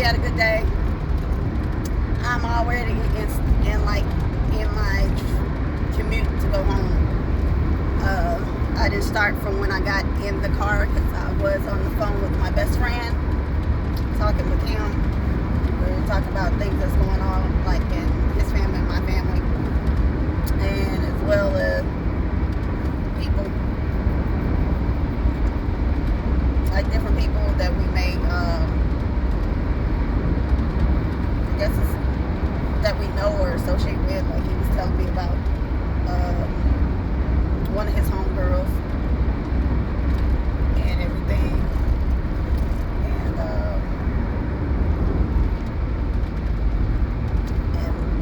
you had a good day. I'm already in my commute to go home. I didn't start from when I got in the car because I was on the phone with my best friend, talking with him. We were talking about things that's going on, like in his family and my family, and as well as people, like different people that we may, I guess it's that we know or associate with. Like he was telling me about one of his homegirls and everything, and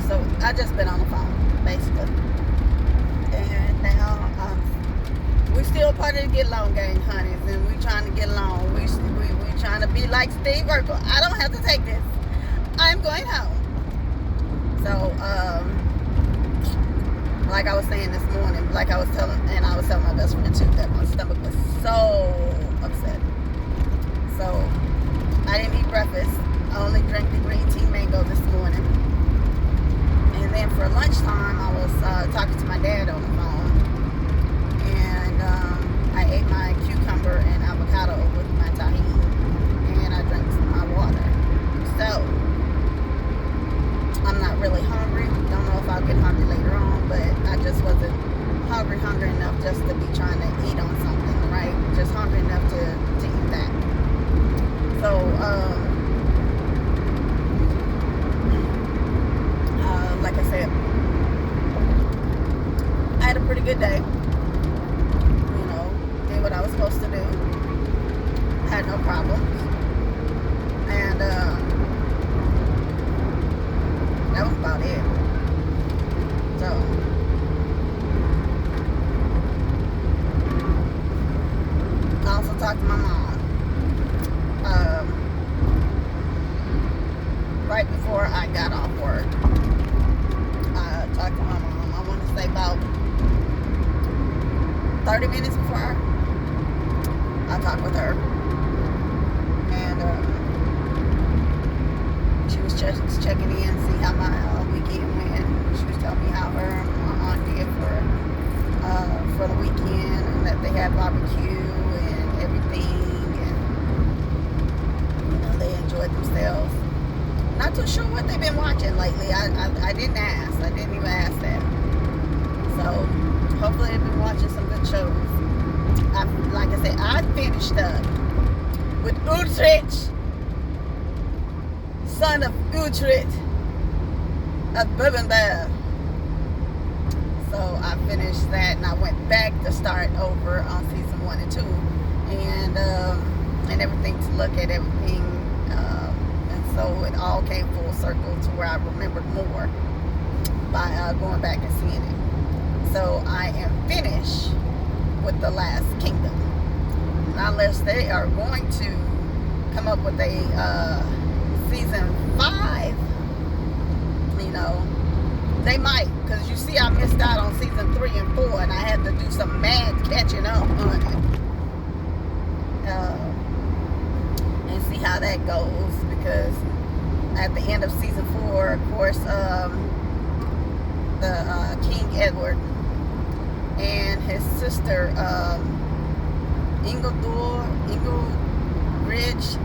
so I just been on the phone basically, and now we still part of the get along gang, honeys, and we trying to get along. We trying to be like Steve Urkel. I don't have to take this. I'm going home. So, like I was saying this morning, like I was telling my best friend too, that my stomach was so upset. So, I didn't eat breakfast. I only drank the green tea mango this morning. And then for lunchtime, I was talking to my dad on the phone. And I ate my cucumber and avocado with my tahini. And I drank some of my water. So, I'm not really hungry. Don't know if I'll get hungry later on, but I just wasn't hungry enough just to be trying to eat on something, right? Just hungry enough to eat that. So, like I said, I had a pretty good day. You know, did what I was supposed to do. Had no problems. And, that was about it. So, I also talked to my mom. Right before I got off work, I talked to my mom. I want to say about 30 minutes before I talked with her. And, she was just checking in, see how my weekend went. She was telling me how her and my aunt did for the weekend, and that they had barbecue and everything, and you know, they enjoyed themselves. Not too sure what they've been watching lately. I didn't ask. I didn't even ask that. So hopefully they've been watching some good shows. Like I said, I finished up with Utrecht. Son of Utrecht of Bourbonville. So I finished that, and I went back to start over on season 1 and 2, and everything, to look at everything, and so it all came full circle to where I remembered more by going back and seeing it. So I am finished with The Last Kingdom, unless they are going to come up with a season 5, you know, they might, because you see I missed out on season 3 and 4, and I had to do some mad catching up on it, and see how that goes, because at the end of season 4, of course, the King Edward and his sister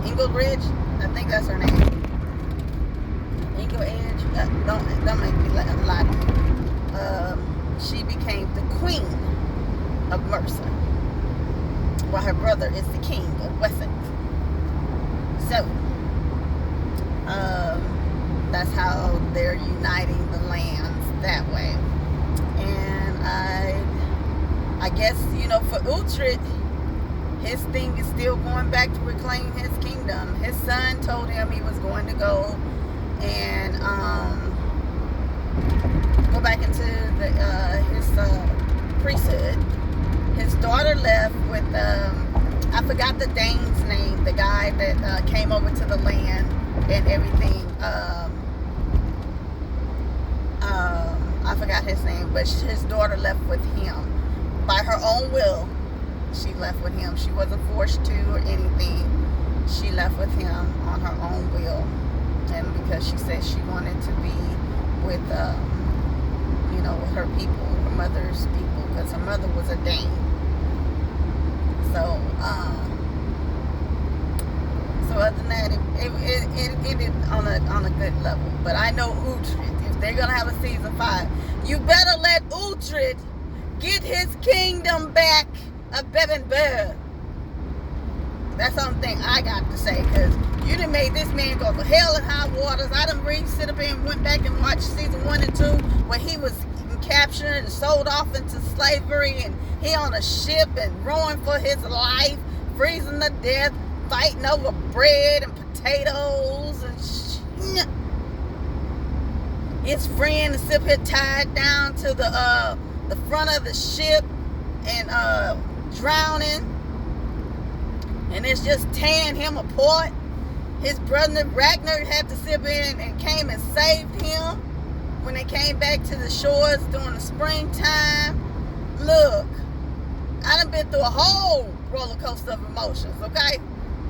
Ingleridge, I think that's her name. Eagle Edge. Don't make me lie to you. She became the queen of Mercia, while her brother is the king of Wessex. So, that's how they're uniting the lands that way. And I guess, you know, for Utrecht, his thing is still going back to reclaim his kingdom. His son told him he was going to go and go back into his priesthood. His daughter left with, I forgot the Dane's name, the guy that came over to the land and everything. I forgot his name, but his daughter left with him by her own will. She left with him. She wasn't forced to or anything. She left with him on her own will. because she said she wanted to be with, with her people, her mother's people, because her mother was a Dane. So, so other than that, it ended on a good level. But I know Uhtred, if they're gonna have a season 5, you better let Uhtred get his kingdom back of Bebenberg. That's the only thing I got to say, because you done made this man go for hell and high waters. I done sit up and went back and watched season 1 and 2 where he was captured and sold off into slavery, and he on a ship and rowing for his life, freezing to death, fighting over bread and potatoes and shit. His friend is up here tied down to the front of the ship and drowning, and it's just tearing him apart. His brother Ragnar had to sit in and came and saved him when they came back to the shores during the springtime. Look, I done been through a whole roller coaster of emotions, okay?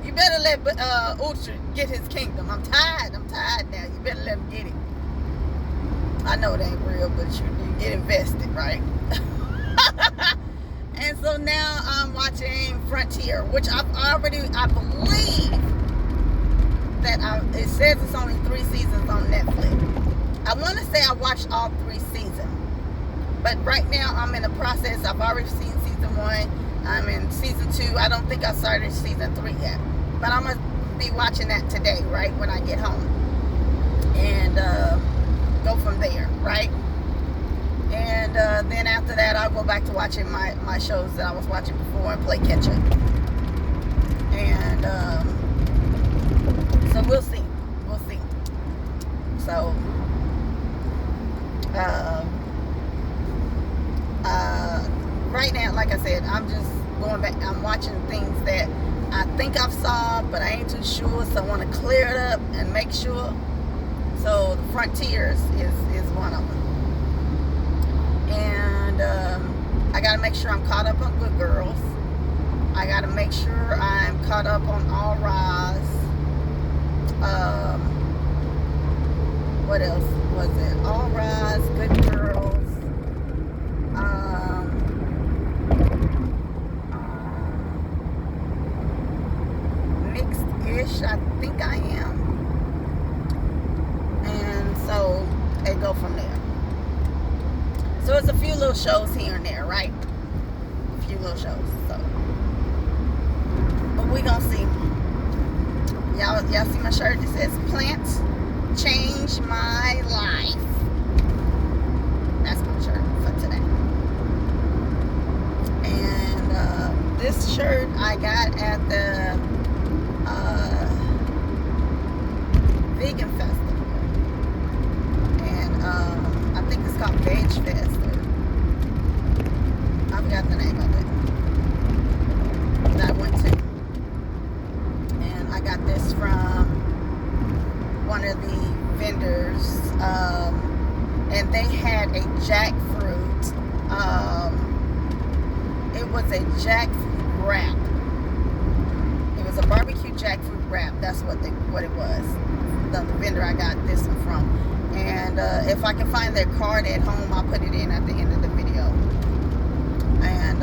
You better let Uhtred get his kingdom. I'm tired now. You better let him get it. I know it ain't real, but you get invested, right? And so now I'm watching Frontier, which I believe that it says it's only 3 seasons on Netflix. I want to say I watched all 3 seasons, but right now I'm in the process. I've already seen season 1. I'm in season 2. I don't think I started season 3 yet, but I'm gonna be watching that today, right when I get home, and go from there, right? And then after that, I'll go back to watching my shows that I was watching before and play catch up. And so we'll see. So right now, like I said, I'm just going back. I'm watching things that I think I've saw, but I ain't too sure. So I want to clear it up and make sure. So the Frontiers is one of them. And I got to make sure I'm caught up on Good Girls. I got to make sure I'm caught up on All Rise. What else was it? All Rise, Good Girls. Mixed-ish, I think I am. And so they go from there. So it's a few little shows here and there, right? A few little shows. So, but we gonna see. Y'all see my shirt? It says "Plants Change My Life." That's my shirt for today. And this shirt I got at the vegan festival, and I think it's called Veg Fest. I forgot the name of it that I went to. And I got this from one of the vendors. And they had a jackfruit. It was a jackfruit wrap. It was a barbecue jackfruit wrap. That's what it was. The vendor I got this one from. And if I can find their card at home, I'll put it in at the end of the video. And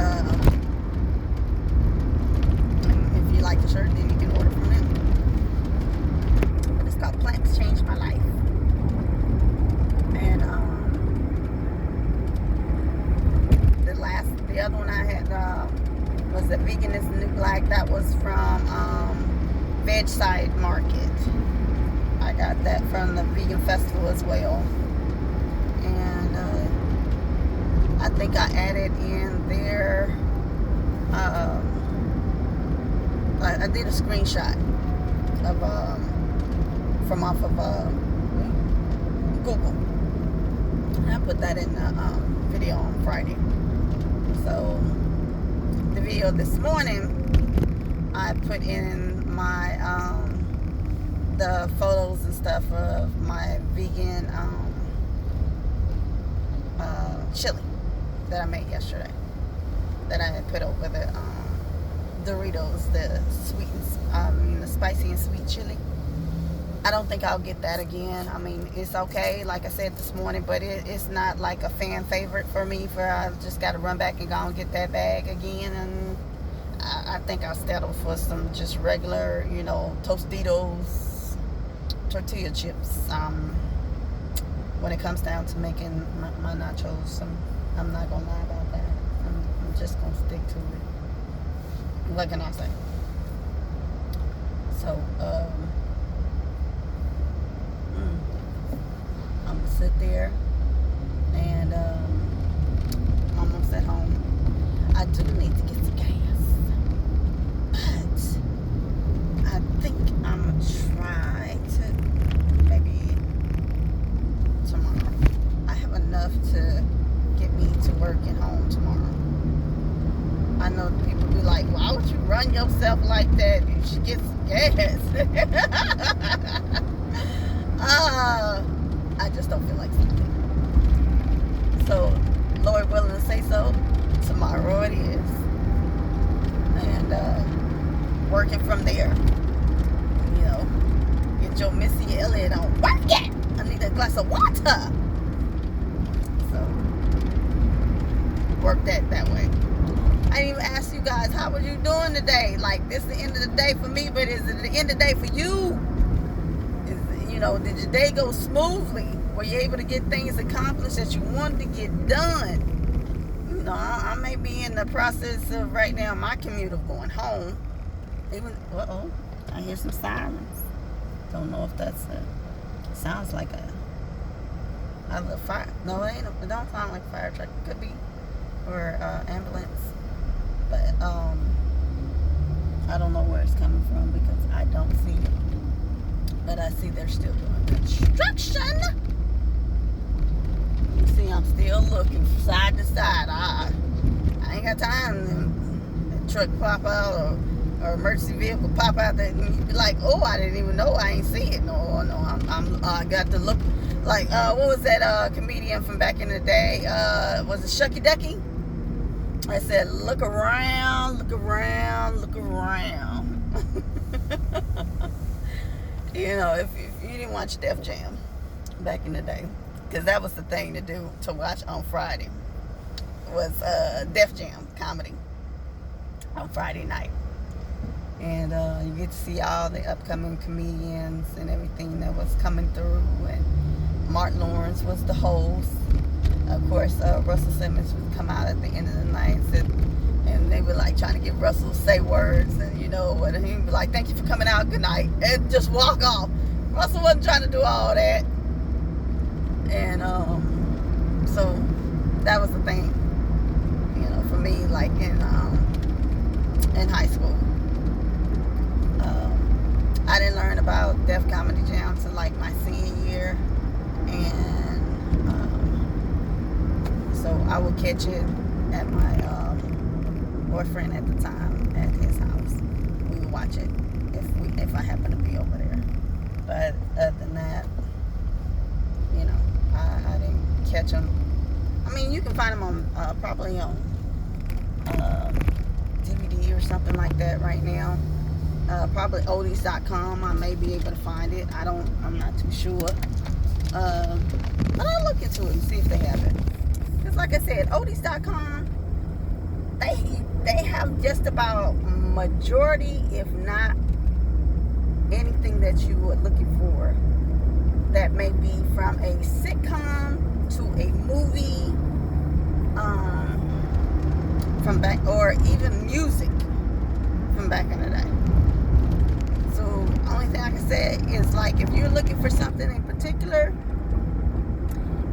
if you like the shirt, then you can order from them. But it's called Plants Change My Life. And the other one I had was the Vegan is the New Black. That was from Veg Side Market. I got that from the Vegan Festival as well. And I think I added in there, I did a screenshot of from off of Google. And I put that in the video on Friday. So the video this morning, I put in my the photos and stuff of my vegan chili that I made yesterday, that I had put over the Doritos, the sweet and the spicy and sweet chili. I don't think I'll get that again. I mean, it's okay, like I said this morning, but it's not like a fan favorite for me. For I just got to run back and go and get that bag again, and I think I'll settle for some just regular, Tostitos, tortilla chips. When it comes down to making my nachos, I'm not gonna lie about that. I'm just gonna stick to it. What can I say? So, I'm gonna sit there, and I'm almost at home. I do need to get some gas, but I think I'm gonna try to maybe tomorrow. I have enough to get me to work and home tomorrow. I know people be like, why would you run yourself like that? You should get some gas. I just don't feel like something. So, Lord willing to say so, tomorrow it is. And working from there. Get your Missy Elliott on. Work it! I need a glass of water. So, work that way. I didn't even ask you guys, how were you doing today? Like, this is the end of the day for me, but is it the end of the day for you? Did your day go smoothly? Were you able to get things accomplished that you wanted to get done? I may be in the process of right now my commute of going home. I hear some sirens. Don't know if that's sounds like a fire. No, it ain't. It don't sound like a fire truck. It could be, or ambulance. But I don't know where it's coming from because I don't see it. But I see they're still doing construction. You see, I'm still looking side to side. I ain't got time. The truck pop out or emergency vehicle pop out there, and you be like, oh, I didn't even know. I ain't see it. No, I got to look. Like, what was that comedian from back in the day? Was it Shucky Ducky? I said, look around, look around, look around. If you didn't watch Def Jam back in the day, because that was the thing to do, to watch on Friday, was Def Jam comedy on Friday night. And you get to see all the upcoming comedians and everything that was coming through. And Martin Lawrence was the host. Of course, Russell Simmons would come out at the end of the night, and they were like trying to get Russell to say words, and and he'd be like, thank you for coming out, good night, and just walk off. Russell wasn't trying to do all that. And so that was the thing, for me, like in high school. I didn't learn about Def Comedy Jam until like my senior year, and so I would catch it at my boyfriend at the time at his house. We would watch it if I happen to be over there. But other than that, I didn't catch them. I mean, you can find them on probably on DVD or something like that right now. Probably oldies.com. I may be able to find it. I'm not too sure. But I'll look into it and see if they have it. Because like I said, oldies.com, they have just about majority, if not anything that you were looking for. That may be from a sitcom to a movie, from back, or even music from back in the day. So only thing I can say is, like, if you're looking for something in particular,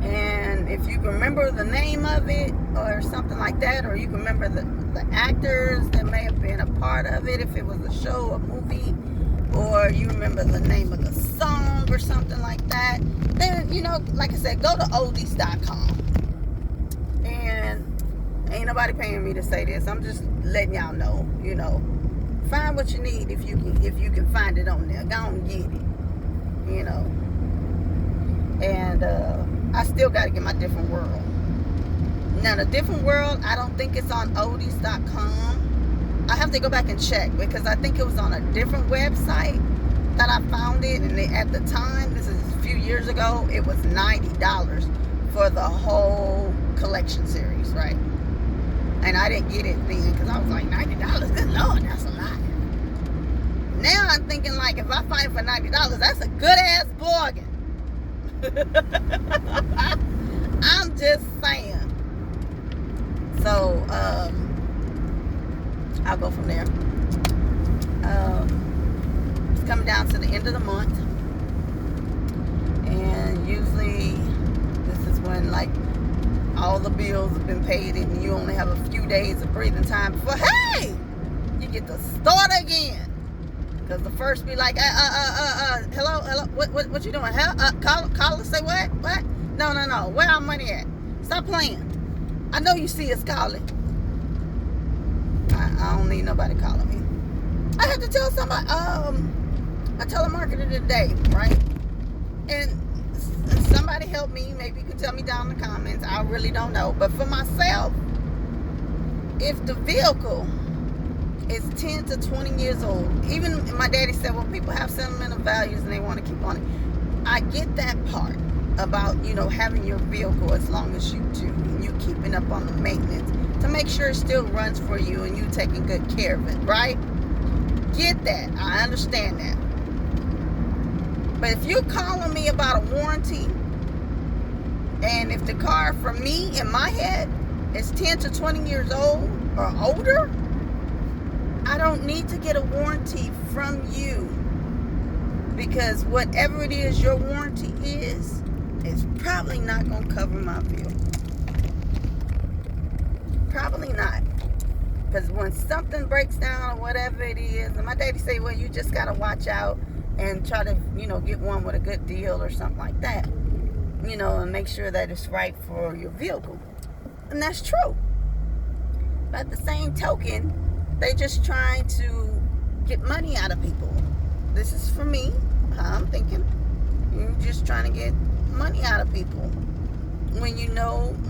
and if you can remember the name of it or something like that, or you can remember the actors that may have been a part of it, if it was a show, a movie, or you remember the name of the song or something like that, then, like I said, go to oldies.com. And ain't nobody paying me to say this. I'm just letting y'all know, find what you need if you can find it on there. Go and get it, And I still got to get my Different World. Now, the Different World, I don't think it's on oldies.com. I have to go back and check, because I think it was on a different website. that I found it, and at the time, this is a few years ago, it was $90 for the whole collection series, right? And I didn't get it then because I was like, $90? Good Lord, that's a lot. Now I'm thinking, like, if I find it for $90, that's a good-ass bargain. I'm just saying. So, I'll go from there. It's coming down to the end of the month. And usually, this is when, like, all the bills have been paid and you only have a few days of breathing time before, hey, you get to start again. Because the first be like, hello, what you doing? Call us, say what? No, where our money at? Stop playing. I know you see us calling. I don't need nobody calling me. I had to tell somebody, a telemarketer today, right? And somebody help me. Maybe you can tell me down in the comments. I really don't know. But for myself, if the vehicle is 10 to 20 years old, even my daddy said, well, people have sentimental values and they want to keep on it. I get that part about, having your vehicle as long as you do, and you keeping up on the maintenance to make sure it still runs for you and you taking good care of it, right? Get that. I understand that. But if you're calling me about a warranty, and if the car, for me, in my head, is 10 to 20 years old or older, I don't need to get a warranty from you, because whatever it is your warranty is probably not going to cover my vehicle. Probably not. Because when something breaks down or whatever it is, and my daddy say, well, you just got to watch out and try to, get one with a good deal or something like that, and make sure that it's right for your vehicle. And that's true. But at the same token, they just trying to get money out of people. This is for me, how I'm thinking. You're just trying to get money out of people, when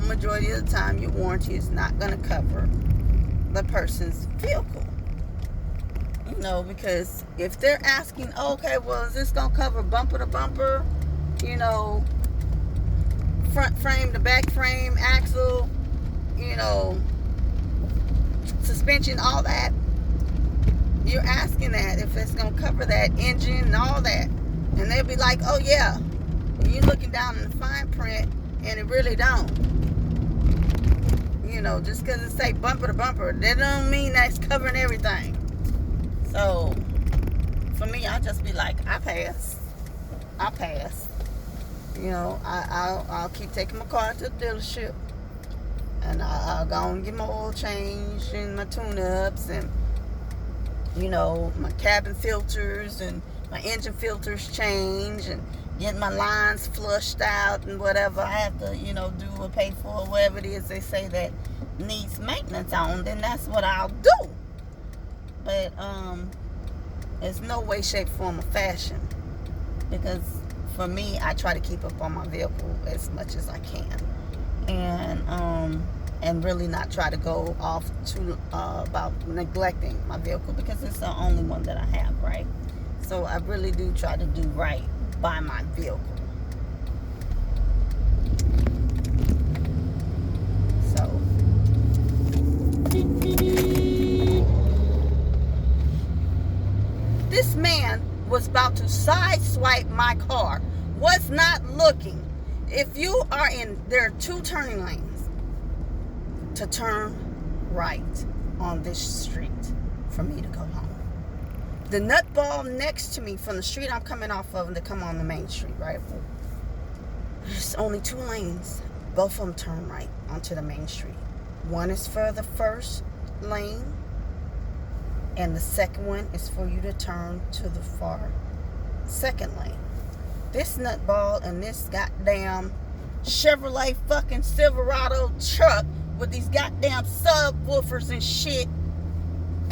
majority of the time your warranty is not going to cover the person's vehicle. Because if they're asking, okay, well, is this going to cover bumper to bumper, front frame to back frame, axle, suspension, all that, you're asking that if it's going to cover that engine and all that. And they'll be like, oh yeah, and you're looking down in the fine print and it really don't. Just because it say bumper to bumper, that don't mean that's covering everything. So for me, I'll just be like, I pass. I'll keep taking my car to the dealership, and I'll go and get my oil change and my tune-ups and my cabin filters and my engine filters change, and get my lines flushed out and whatever I have to do or pay for, or whatever it is they say that needs maintenance on, then that's what I'll do. But it's no way, shape, form, or fashion, because for me, I try to keep up on my vehicle as much as I can, and really not try to go off to about neglecting my vehicle, because it's the only one that I have, right? So I really do try to do right by my vehicle. So this man was about to sideswipe my car, was not looking. If you are there are 2 turning lanes to turn right on this street for me to go home. The nutball next to me from the street I'm coming off of to come on the main street, right? There's only 2 lanes. Both of them turn right onto the main street. One is for the first lane, and the second one is for you to turn to the far second lane. This nutball and this goddamn Chevrolet fucking Silverado truck with these goddamn subwoofers and shit,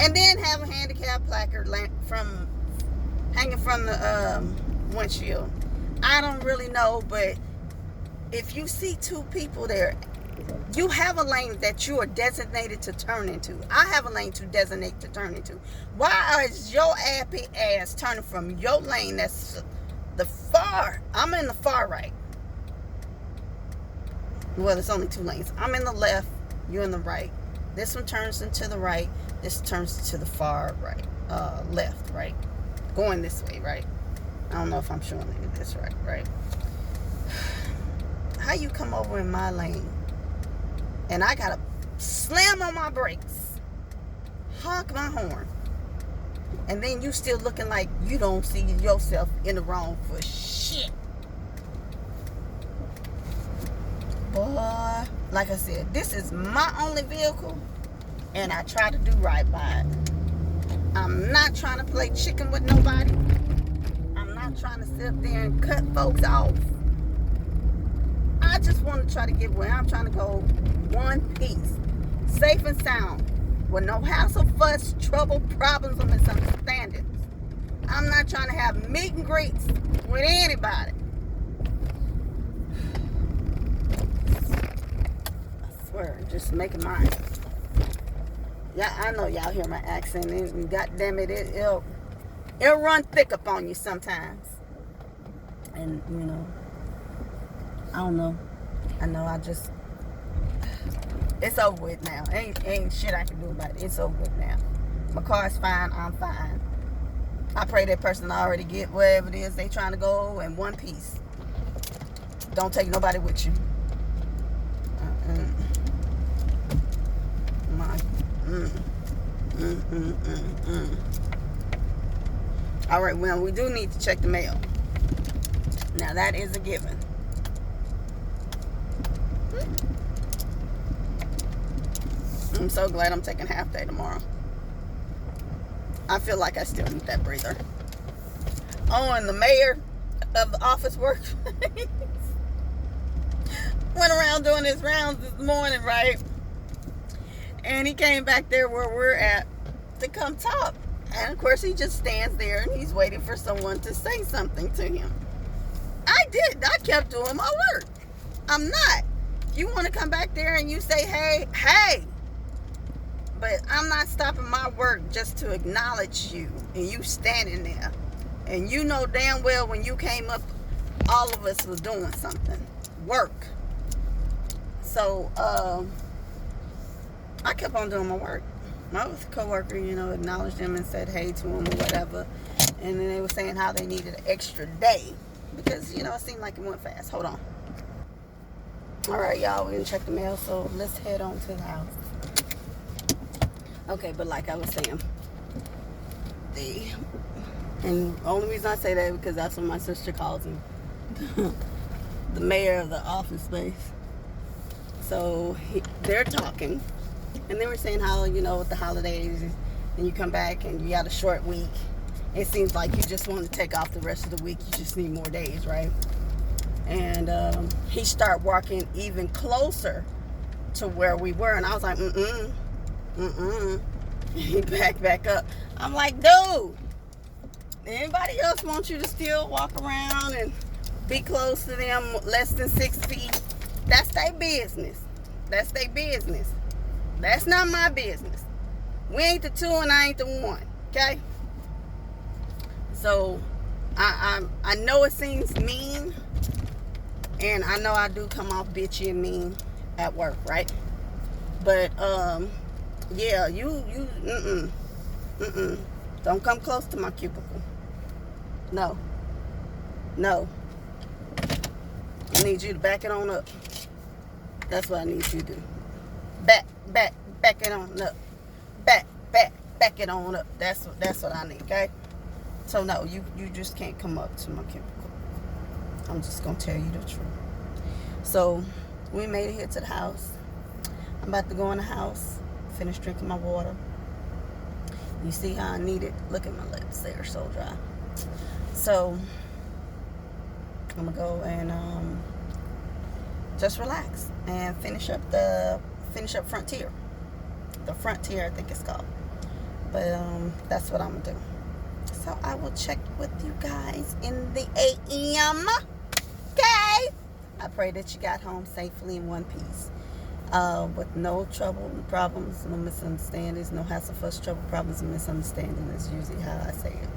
and then have a handicap placard hanging from the windshield. I don't really know, but if you see 2 people there You have a lane that you are designated to turn into. I have a lane to designate to turn into. Why is your happy ass turning from your lane that's the far? I'm in the far right. Well, there's only 2 lanes. I'm in the left, you're in the right. This one turns into the right. This turns to the far right. Left, right? Going this way, right? I don't know if I'm showing you this right? How you come over in my lane and I gotta slam on my brakes, honk my horn, and then you still looking like you don't see yourself in the wrong for shit? Boy, like I said, this is my only vehicle, and I try to do right by it. I'm not trying to play chicken with nobody. I'm not trying to sit there and cut folks off. I just want to try to get where I'm trying to go one piece, safe and sound, with no hassle, fuss, trouble, problems, or misunderstandings. I'm not trying to have meet and greets with anybody. I swear, just making mine. Yeah, I know y'all hear my accent, and goddamn it, it'll run thick up on you sometimes. And you know, I don't know. I know it's over with now. Ain't shit I can do about it. It's over with now. My car's fine. I'm fine. I pray that person already get wherever it is they trying to go in one piece. Don't take nobody with you. All right, well, we do need to check the mail. Now, that is a given. I'm so glad I'm taking half day tomorrow. I feel like I still need that breather. Oh, and the mayor of the office work went around doing his rounds this morning, right? And he came back there where we're at to come talk. And of course, he just stands there and he's waiting for someone to say something to him. I kept doing my work. I'm not. You want to come back there and you say, hey. But I'm not stopping my work just to acknowledge you and you standing there. And you know damn well when you came up, all of us was doing something. Work. So, I kept on doing my work. My coworker, acknowledged them and said hey to them or whatever. And then they were saying how they needed an extra day. Because, it seemed like it went fast. Hold on. All right, y'all, we're going to check the mail. So, let's head on to the house. Okay, but like I was saying, and the only reason I say that is because that's what my sister calls him. The mayor of the office space. So, they're talking. And they were saying how, with the holidays, and you come back and you got a short week. It seems like you just want to take off the rest of the week. You just need more days, right? And he started walking even closer to where we were. And I was like, He back up. I'm like, dude, anybody else want you to still walk around and be close to them less than 6 feet? That's their business. That's their business. That's not my business. We ain't the 2 and I ain't the 1. Okay? So, I know it seems mean. And I know I do come off bitchy and mean at work, right? But, yeah, you, don't come close to my cubicle. No. I need you to back it on up. That's what I need you to do. Back it on up. Back it on up. That's what I need, okay? So no, you just can't come up to my cubicle. I'm just gonna tell you the truth. So we made it here to the house. I'm about to go in the house, finish drinking my water. You see how I need it? Look at my lips, they're so dry. So I'm gonna go and just relax and finish up Frontier. The Frontier, I think it's called. But that's what I'm gonna do. So I will check with you guys in the AM. Okay? I pray that you got home safely in one piece. with no trouble, problems, no misunderstandings, no hassle, fuss, trouble, problems, and misunderstandings is usually how I say it.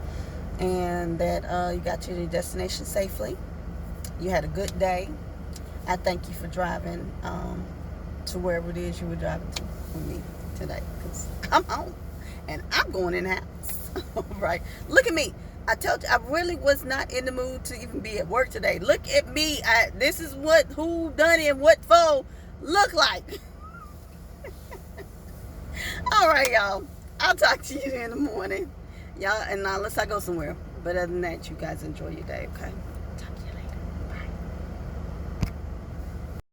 And that you got to your destination safely. You had a good day. I thank you for driving to wherever it is you were driving to with me today, because I'm home and I'm going in the house. Right? Look at me. I told you I really was not in the mood to even be at work today. Look at me. This is what who done it and what for look like. All right, y'all. I'll talk to you in the morning, y'all. And now unless I go somewhere. But other than that, you guys enjoy your day. Okay.